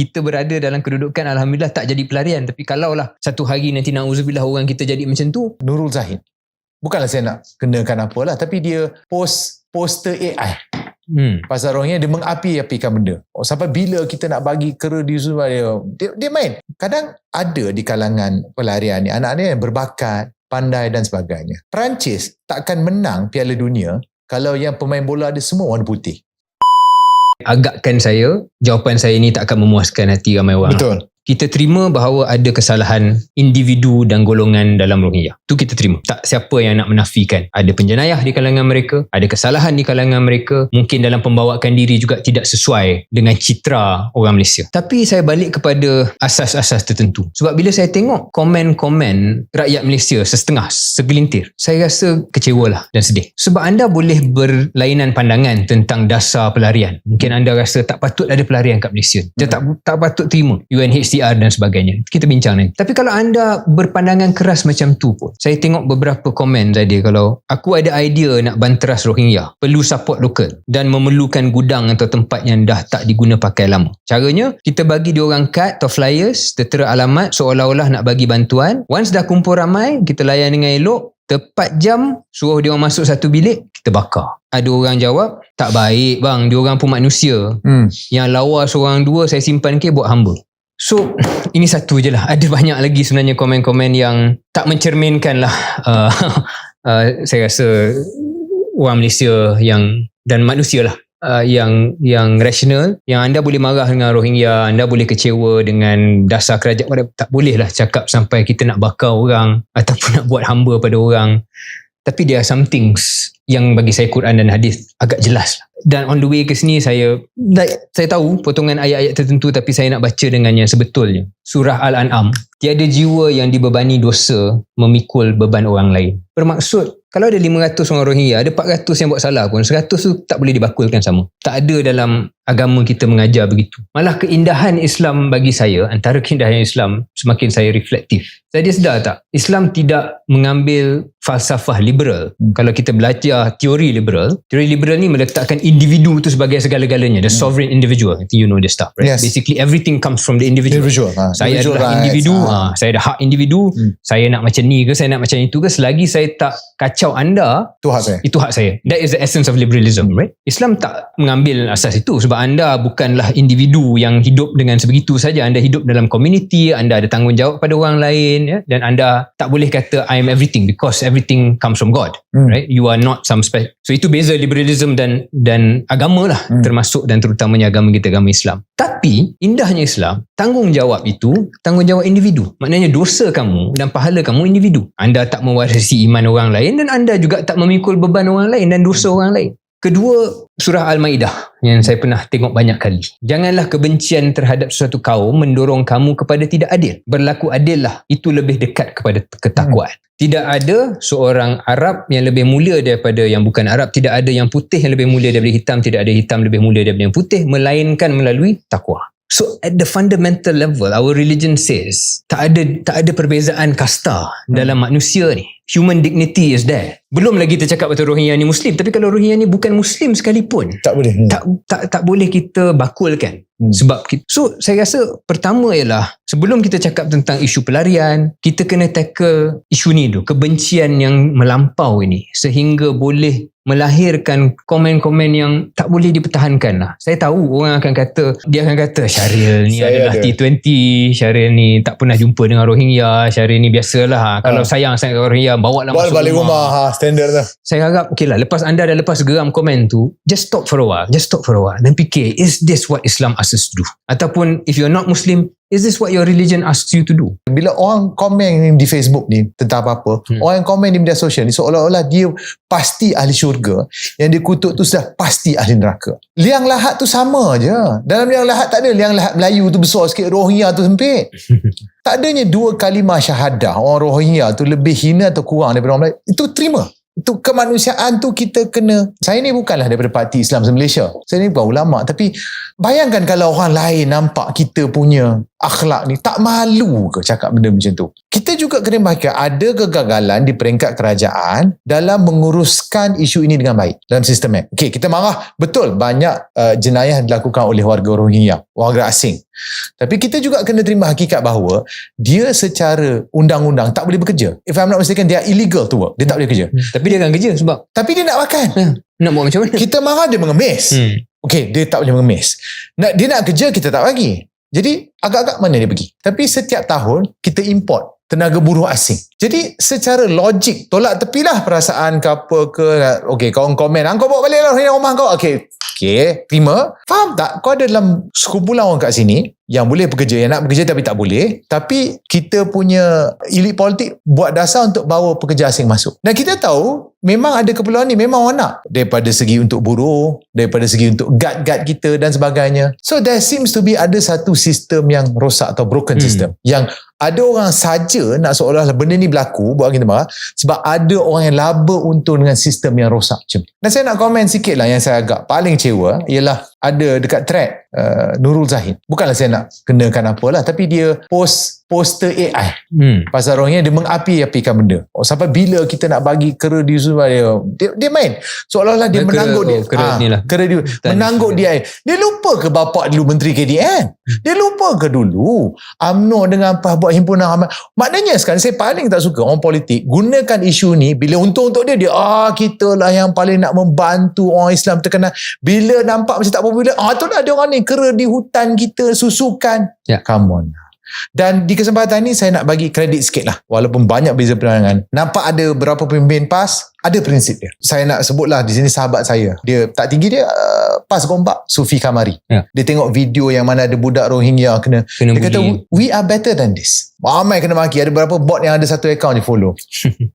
kita berada dalam kedudukan alhamdulillah tak jadi pelarian. Tapi kalaulah satu hari nanti na'udzubillah orang kita jadi macam tu. Nurul Zahid, bukanlah saya nak kenakan apalah, tapi dia poster AI pasal Rohingya, dia mengapi-apikan benda. Sampai bila kita nak bagi kera di semua dia main. Kadang ada di kalangan pelarian ni anak-anak yang berbakat, pandai dan sebagainya. Perancis takkan menang Piala Dunia kalau yang pemain bola dia semua warna putih. Agakkan saya, jawapan saya ni tak akan memuaskan hati ramai orang. Betul. Kita terima bahawa ada kesalahan individu dan golongan dalam Rohingya. Itu kita terima. Tak siapa yang nak menafikan. Ada penjenayah di kalangan mereka, ada kesalahan di kalangan mereka, mungkin dalam pembawaan diri juga tidak sesuai dengan citra orang Malaysia. Tapi saya balik kepada asas-asas tertentu. Sebab bila saya tengok komen-komen rakyat Malaysia setengah, segelintir, saya rasa kecewalah dan sedih. Sebab anda boleh berlainan pandangan tentang dasar pelarian. Mungkin anda rasa tak patut ada pelarian kat Malaysia. Dia tak patut terima UNHCR dan sebagainya. Kita bincang nanti. Tapi kalau anda berpandangan keras macam tu pun, saya tengok beberapa komen tadi, kalau aku ada idea nak banteras Rohingya, perlu support lokal dan memerlukan gudang atau tempat yang dah tak diguna pakai lama. Caranya, kita bagi diorang kad atau flyers, tertera alamat seolah-olah nak bagi bantuan. Once dah kumpul ramai, kita layan dengan elok, tepat jam, suruh diorang masuk satu bilik, kita bakar. Ada orang jawab, tak baik bang, diorang pun manusia. Yang lawa seorang dua, saya simpan buat hamba. So, ini satu je lah. Ada banyak lagi sebenarnya komen-komen yang tak mencerminkan lah saya rasa orang Malaysia dan manusia lah yang rasional. Yang anda boleh marah dengan Rohingya, anda boleh kecewa dengan dasar kerajaan. Tak boleh lah cakap sampai kita nak bakar orang ataupun nak buat hamba pada orang. Tapi there are some things yang bagi saya Quran dan hadis agak jelas. Dan on the way ke sini saya tahu potongan ayat-ayat tertentu, tapi saya nak baca dengan yang sebetulnya. Surah Al-An'am. Tiada jiwa yang dibebani dosa memikul beban orang lain. Bermaksud, kalau ada 500 orang Rohingya, ada 400 yang buat salah pun, 100 tu tak boleh dibakulkan sama. Tak ada dalam agama kita mengajar begitu. Malah keindahan Islam bagi saya, antara keindahan Islam, semakin saya reflektif. Saya sedar tak? Islam tidak mengambil falsafah liberal. Kalau kita belajar teori liberal ni meletakkan individu tu sebagai segala-galanya. The sovereign individual. I think you know this stuff, right? Yes. Basically everything comes from the individual. Saya adalah rights. individu. Saya ada hak individu. Saya nak macam ni ke, saya nak macam itu ke, selagi saya tak kacau anda, itu hak saya. That is the essence of liberalism, right? Islam tak mengambil asas itu, sebab anda bukanlah individu yang hidup dengan sebegitu saja. Anda hidup dalam community, anda ada tanggungjawab pada orang lain, ya? Dan anda tak boleh kata I am everything because everything comes from God, right? You are not some special. So itu beza liberalism dan agama lah, termasuk dan terutamanya agama kita, agama Islam. Tapi indahnya Islam, tanggungjawab itu tanggungjawab individu. Maknanya dosa kamu dan pahala kamu individu. Anda tak mewarisi iman orang lain dan anda juga tak memikul beban orang lain dan dosa orang lain. Kedua, surah Al-Maidah yang saya pernah tengok banyak kali. Janganlah kebencian terhadap sesuatu kaum mendorong kamu kepada tidak adil. Berlaku adillah, itu lebih dekat kepada ketakwaan. Tidak ada seorang Arab yang lebih mulia daripada yang bukan Arab. Tidak ada yang putih yang lebih mulia daripada hitam. Tidak ada hitam lebih mulia daripada yang putih, melainkan melalui takwa. So at the fundamental level, our religion says tak ada perbezaan kasta dalam manusia ni. Human dignity is there. Belum lagi kita cakap pasal Rohingya ni Muslim, tapi kalau Rohingya ni bukan Muslim sekalipun, tak boleh. Tak boleh kita bakulkan. Sebab so saya rasa pertama ialah sebelum kita cakap tentang isu pelarian, kita kena tackle isu ni dulu, kebencian yang melampau ini, sehingga boleh melahirkan komen-komen yang tak boleh dipertahankan lah. Saya tahu orang akan kata Syaril ni adalah T20, Syaril ni tak pernah jumpa dengan Rohingya, Syaril ni biasalah, kalau sayang sangat Rohingya bawa lah masuk balik rumah. Standard lah. Saya harap lepas anda dah lepas geram komen tu, just stop for a while dan fikir, is this what Islam asks us to do? Ataupun if you're not Muslim, is this what your religion asks you to do? Bila orang komen di Facebook ni tentang apa-apa, orang yang komen di media sosial ni seolah-olah dia pasti ahli syurga, yang dia kutuk tu sudah pasti ahli neraka. Liang lahat tu sama je. Dalam liang lahat tak ada liang lahat Melayu tu besar sikit, Rohingya tu sempit. Tak adanya dua kalimah syahadah orang Rohingya tu lebih hina atau kurang daripada orang Melayu. Itu terima. Itu kemanusiaan tu kita kena. Saya ni bukanlah daripada Parti Islam Malaysia. Saya ni bukan ulama, tapi bayangkan kalau orang lain nampak kita punya akhlak ni tak malu ke cakap benda macam tu? Kita juga kena bahkan ada kegagalan di peringkat kerajaan dalam menguruskan isu ini dengan baik dalam sistem. Okey, kita marah, betul banyak jenayah dilakukan oleh warga Rohingya, warga asing. Tapi kita juga kena terima hakikat bahawa dia secara undang-undang tak boleh bekerja. If I'm not mistaken, dia illegal to work. Dia tak boleh kerja. Tapi dia akan kerja sebab Tapi dia nak makan. nak buat macam mana? Kita marah dia mengemis. Okey, dia tak boleh mengemis. Dia nak kerja, kita tak bagi. Jadi agak-agak mana dia pergi? Tapi setiap tahun kita import tenaga buruh asing. Jadi secara logik tolak tepilah perasaan ke apa ke. Okey, kau komen, kau bawa balik lah rumah kau. Okey, terima. Faham tak? Kau ada dalam sekumpulan orang kat sini yang boleh bekerja, yang nak bekerja tapi tak boleh. Tapi kita punya elit politik buat dasar untuk bawa pekerja asing masuk. Dan kita tahu memang ada keperluan ni, memang orang nak. Daripada segi untuk buruh, daripada segi untuk guard kita dan sebagainya. So there seems to be ada satu sistem yang rosak atau broken system. Yang ada orang saja nak seolah-olah benda ni berlaku, buat kita marah, sebab ada orang yang laba untung dengan sistem yang rosak macam ni. Dan saya nak komen sikit lah yang saya agak paling kecewa, ialah ada dekat thread Nurul Zahid. Bukanlah saya nak kenakan apalah, tapi dia poster AI pasal orangnya dia mengapi-apikan benda. Sampai bila kita nak bagi kera dia semua, dia main seolah-olah dia menangguk dia kera dia menangguk dia. Dia lupa ke bapak dulu Menteri KDN? Dia lupa ke dulu UMNO dengan PAH buat himpunan ramai? Maknanya sekarang saya paling tak suka orang politik gunakan isu ni bila untung untuk dia kita lah yang paling nak membantu orang Islam terkenal. Bila nampak macam tak popular, itulah ada orang ni kera di hutan kita, susukan. Come on. Dan di kesempatan ni saya nak bagi kredit sikit lah, walaupun banyak beza pandangan. Nampak ada beberapa pemimpin PAS ada prinsip dia. Saya nak sebutlah di sini sahabat saya, dia tak tinggi, dia PAS Gombak, Sufi Kamari. Dia tengok video yang mana ada budak Rohingya kena dia kata we are better than this. Ramai kena maki. Ada beberapa bot yang ada satu account je follow.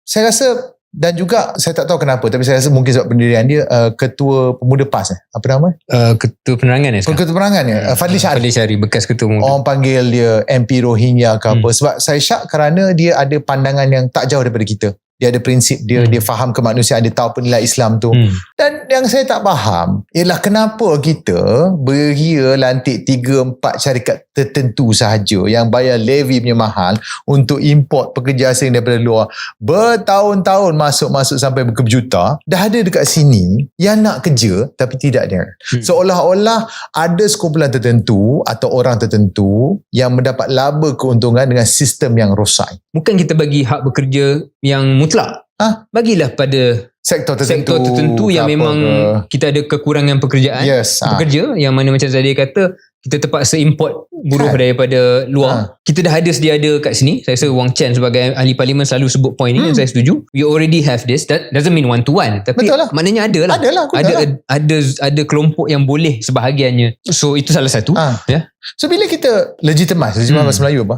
Saya rasa, dan juga saya tak tahu kenapa, tapi saya rasa mungkin sebab pendirian dia ketua pemuda PAS apa nama? Ketua penerangan ketua penerangan Fadli Syari, bekas ketua pemuda. Orang panggil dia MP Rohingya ke apa. Sebab saya syak kerana dia ada pandangan yang tak jauh daripada kita. Dia ada prinsip dia, dia faham kemanusiaan, dia tahu apa nilai Islam tu. Dan yang saya tak faham ialah kenapa kita beria lantik 3-4 syarikat tertentu sahaja yang bayar levy punya mahal untuk import pekerja asing daripada luar. Bertahun-tahun masuk sampai berkejuta. Dah ada dekat sini yang nak kerja tapi tidak ada. Seolah-olah ada sekumpulan tertentu atau orang tertentu yang mendapat laba keuntungan dengan sistem yang rosak. Bukan kita bagi hak bekerja yang mutlak. Bagilah pada sektor tertentu yang memang kita ada kekurangan pekerjaan. Pekerja yang mana macam Zadir kata, kita terpaksa import buruh daripada luar. Kita dah ada sedia ada kat sini. Saya rasa Wang Chen sebagai ahli parlimen selalu sebut point ni, dan saya setuju. We already have this. That doesn't mean one to one, tapi maknanya ada lah. Ada kelompok yang boleh sebahagiannya. So itu salah satu. So bila kita legitimize bahasa Melayu apa?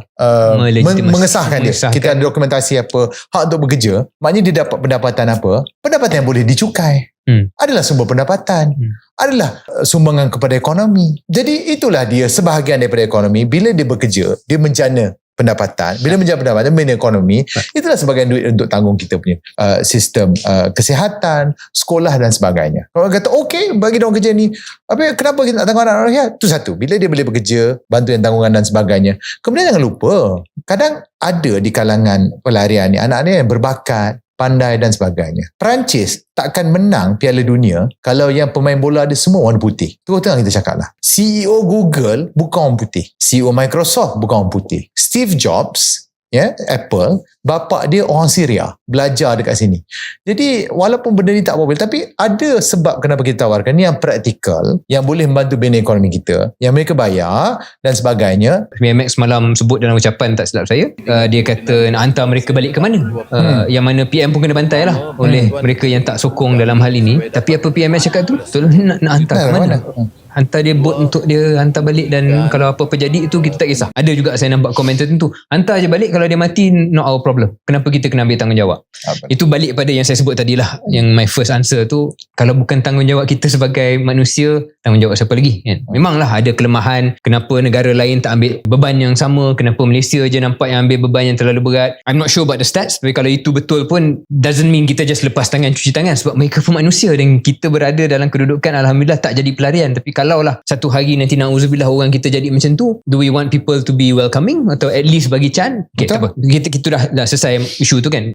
Mengesahkan dia. Kita ada dokumentasi apa, hak untuk bekerja, maknanya dia dapat pendapatan apa? Pendapatan yang boleh dicukai. Adalah sumber pendapatan, adalah sumbangan kepada ekonomi. Jadi itulah dia sebahagian daripada ekonomi. Bila dia bekerja, dia menjana pendapatan. Bila menjana pendapatan, menjana ekonomi, itulah sebahagian duit untuk tanggung kita punya sistem kesihatan, sekolah dan sebagainya. Kalau kata okey, bagi dia orang kerja ni, kenapa kita nak tanggung anak rakyat? Itu satu. Bila dia boleh bekerja, bantuan tanggungan dan sebagainya. Kemudian jangan lupa, kadang ada di kalangan pelarian ni anak-anak yang berbakat, pandai dan sebagainya. Perancis takkan menang Piala Dunia kalau yang pemain bola ada semua warna putih. Terus kita cakap lah. CEO Google bukan orang putih. CEO Microsoft bukan orang putih. Steve Jobs, Apple, bapa dia orang Syria, belajar dekat sini. Jadi walaupun benda ni tak popular, tapi ada sebab kenapa kita tawarkan ni yang praktikal, yang boleh membantu bina ekonomi kita, yang mereka bayar dan sebagainya. PMX malam sebut dalam ucapan, tak silap saya, dia kata nak hantar mereka balik ke mana. Yang mana PM pun kena bantai lah oleh mereka yang tak sokong dalam hal ini. Tapi apa PMX cakap tu, tolong nak hantar ke mana? Hantar dia bot untuk dia hantar balik, dan kalau apa-apa jadi itu kita tak kisah. Ada juga saya nampak komen tertentu, hantar je balik, kalau dia mati not our problem, kenapa kita kena ambil tanggungjawab? Itu balik pada yang saya sebut tadi lah, yang my first answer tu, kalau bukan tanggungjawab kita sebagai manusia, tanggungjawab siapa lagi kan? Memanglah ada kelemahan, kenapa negara lain tak ambil beban yang sama, kenapa Malaysia je nampak yang ambil beban yang terlalu berat. I'm not sure about the stats, tapi kalau itu betul pun doesn't mean kita just lepas tangan, cuci tangan, sebab mereka pun manusia dan kita berada dalam kedudukan alhamdulillah tak jadi pelarian. Tapi kalau kalau lah satu hari nanti na'udzubillah orang kita jadi macam tu, do we want people to be welcoming atau at least bagi chance? Okay, tak apa. Kita dah selesai isu tu kan.